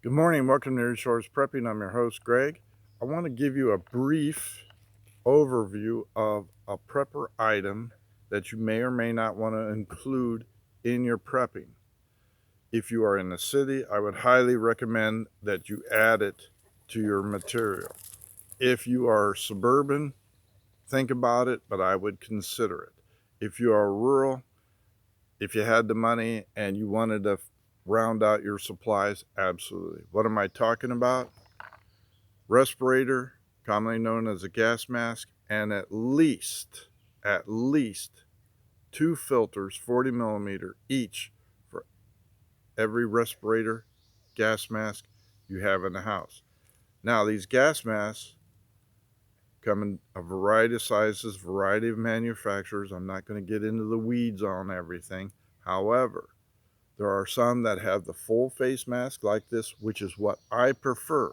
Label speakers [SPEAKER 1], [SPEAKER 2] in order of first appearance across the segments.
[SPEAKER 1] Good morning. Welcome to Resource Prepping. I'm your host, Greg. I want to give you a brief overview of a prepper item that you may or may not want to include in your prepping. If you are in the city, I would highly recommend that you add it to your material. If you are suburban, think about it, but I would consider it. If you are rural, if you had the money and you wanted to round out your supplies, absolutely. What am I talking about? Respirator, commonly known as a gas mask, and at least two filters, 40 millimeter each, for every respirator gas mask you have in the house. Now, these gas masks come in a variety of sizes, variety of manufacturers. I'm not going to get into the weeds on everything. However, there are some that have the full face mask like this, which is what I prefer.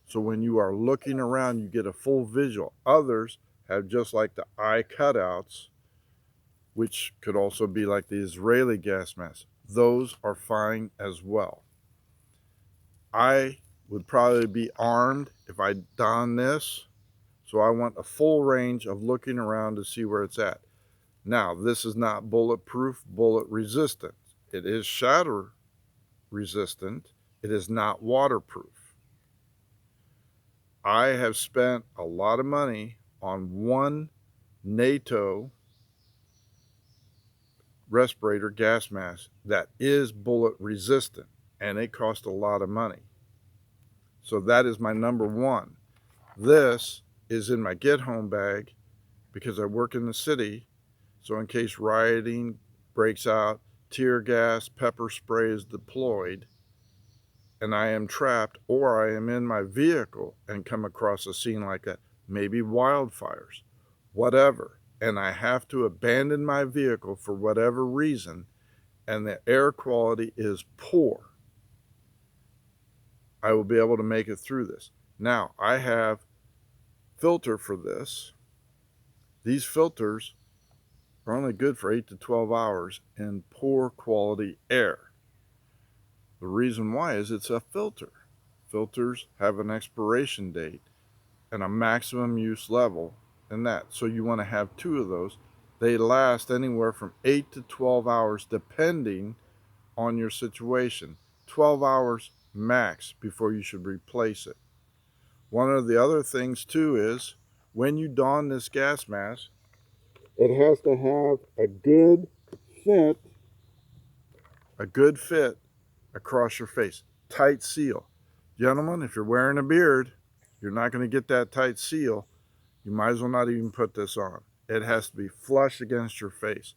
[SPEAKER 1] So when you are looking around, you get a full visual. Others have just like the eye cutouts, which could also be like the Israeli gas mask. Those are fine as well. I would probably be armed if I don this. So I want a full range of looking around to see where it's at. Now, this is not bulletproof, bullet resistant. It is shatter resistant. It is not waterproof. I have spent a lot of money on one NATO respirator gas mask that is bullet resistant, and it cost a lot of money. So that is my number one. This is in my get home bag because I work in the city. So in case rioting breaks out, tear gas, pepper spray is deployed, and I am trapped, or I am in my vehicle and come across a scene like that, maybe wildfires, whatever, and I have to abandon my vehicle for whatever reason, and the air quality is poor, I will be able to make it through this. Now, I have filter for this. These filters are only good for 8 to 12 hours in poor quality air. The reason why is it's a filter. Filters have an expiration date and a maximum use level in that. So you want to have two of those. They last anywhere from 8 to 12 hours depending on your situation. 12 hours max before you should replace it. One of the other things too is when you don this gas mask, it has to have fit, a good fit across your face. Tight seal. Gentlemen, if you're wearing a beard, you're not going to get that tight seal. You might as well not even put this on. It has to be flush against your face.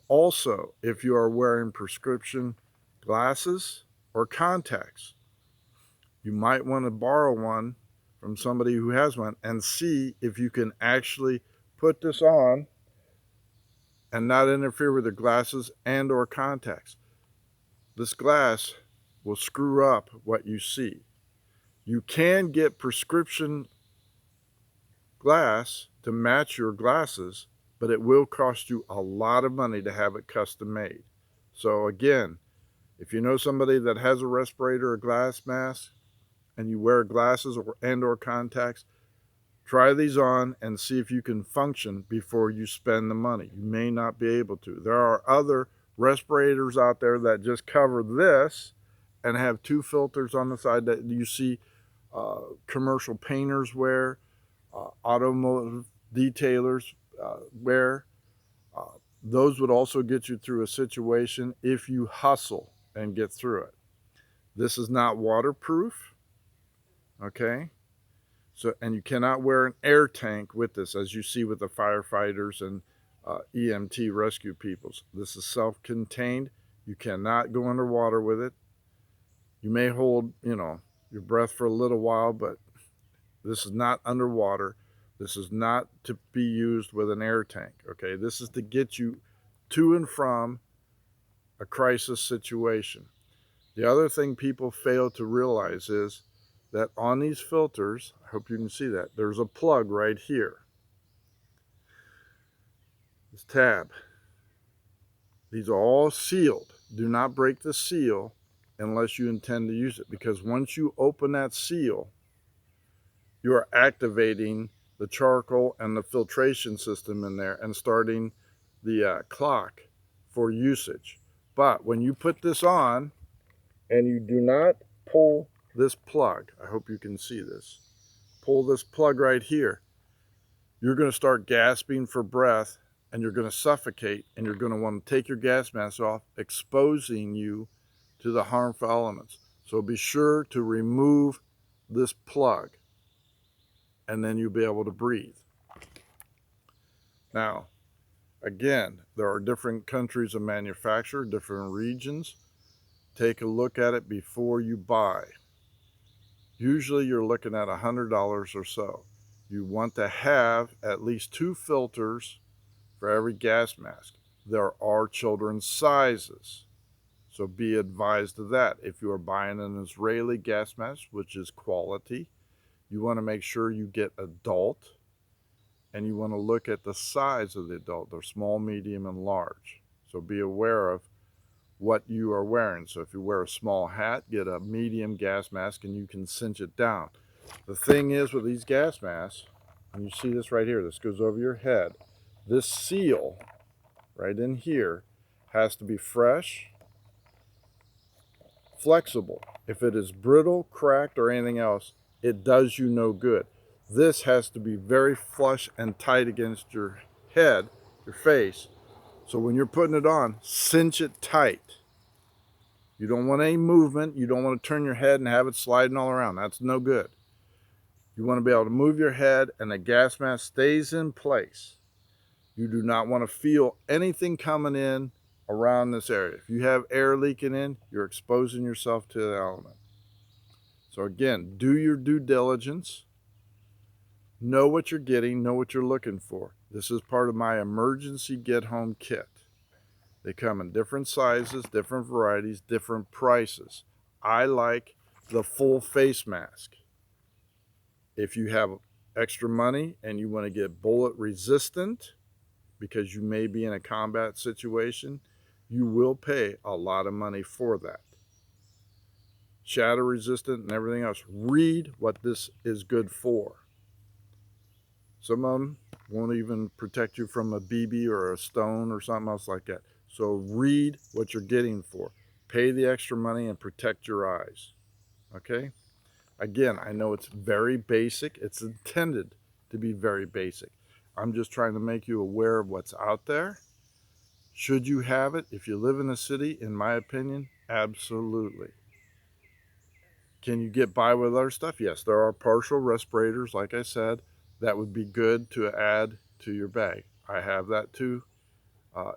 [SPEAKER 1] Also, if you are wearing prescription glasses or contacts, you might want to borrow one from somebody who has one and see if you can actually put this on and not interfere with the glasses and or contacts. This glass will screw up what you see. You can get prescription glass to match your glasses, but it will cost you a lot of money to have it custom made. So again, if you know somebody that has a respirator or glass mask and you wear glasses or contacts, try these on and see if you can function before you spend the money. You may not be able to. There are other respirators out there that just cover this and have two filters on the side that you see commercial painters wear, automotive detailers wear. Those would also get you through a situation if you hustle and get through it. This is not waterproof, okay? So, and you cannot wear an air tank with this, as you see with the firefighters and EMT rescue peoples. This is self-contained. You cannot go underwater with it. You may hold, your breath for a little while, but this is not underwater. This is not to be used with an air tank, okay? This is to get you to and from a crisis situation. The other thing people fail to realize is that on these filters, I hope you can see that, there's a plug right here. This tab. These are all sealed. Do not break the seal unless you intend to use it, because once you open that seal, you are activating the charcoal and the filtration system in there and starting the clock for usage. But when you put this on and you do not pull this plug, I hope you can see this, pull this plug right here, you're going to start gasping for breath and you're going to suffocate, and you're going to want to take your gas mask off, exposing you to the harmful elements. So be sure to remove this plug, and then you'll be able to breathe. Now, again, there are different countries of manufacture, different regions. Take a look at it before you buy. Usually you're looking at $100 or so. You want to have at least 2 filters for every gas mask. There are children's sizes, so be advised of that. If you are buying an Israeli gas mask, which is quality, you want to make sure you get adult, and you want to look at the size of the adult. They're small, medium, and large. So be aware of what you are wearing. So if you wear a small hat, get a medium gas mask and you can cinch it down. The thing is with these gas masks, and you see this right here, this goes over your head. This seal right in here has to be fresh, flexible. If it is brittle, cracked, or anything else, it does you no good. This has to be very flush and tight against your head, your face. So when you're putting it on, cinch it tight. You don't want any movement. You don't want to turn your head and have it sliding all around. That's no good. You want to be able to move your head and the gas mask stays in place. You do not want to feel anything coming in around this area. If you have air leaking in, you're exposing yourself to the element. So again, do your due diligence. Know what you're getting, know what you're looking for. This is part of my emergency get-home kit. They come in different sizes, different varieties, different prices. I like the full face mask. If you have extra money and you want to get bullet resistant, because you may be in a combat situation, you will pay a lot of money for that. Shatter resistant and everything else. Read what this is good for. Some of them won't even protect you from a BB or a stone or something else like that. So read what you're getting for. Pay the extra money and protect your eyes. Okay? Again, I know it's very basic. It's intended to be very basic. I'm just trying to make you aware of what's out there. Should you have it? If you live in a city, in my opinion, absolutely. Can you get by with other stuff? Yes, there are partial respirators, like I said, that would be good to add to your bag. I have that too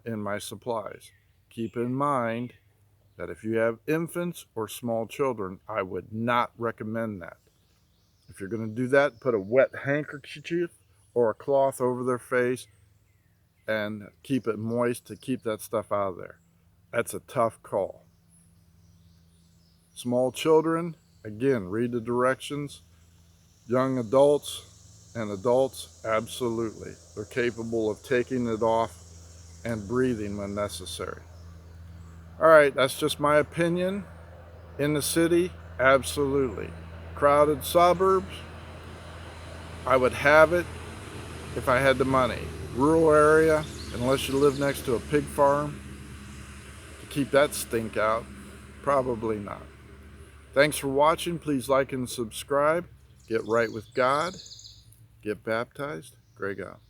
[SPEAKER 1] in my supplies. Keep in mind that if you have infants or small children, I would not recommend that. If you're going to do that, put a wet handkerchief or a cloth over their face and keep it moist to keep that stuff out of there. That's a tough call. Small children, again, read the directions. Young adults and adults, absolutely. They're capable of taking it off and breathing when necessary. All right, that's just my opinion. In the city, absolutely. Crowded suburbs, I would have it if I had the money. Rural area, unless you live next to a pig farm, to keep that stink out, probably not. Thanks for watching. Please like and subscribe. Get right with God. Get baptized. Greg out.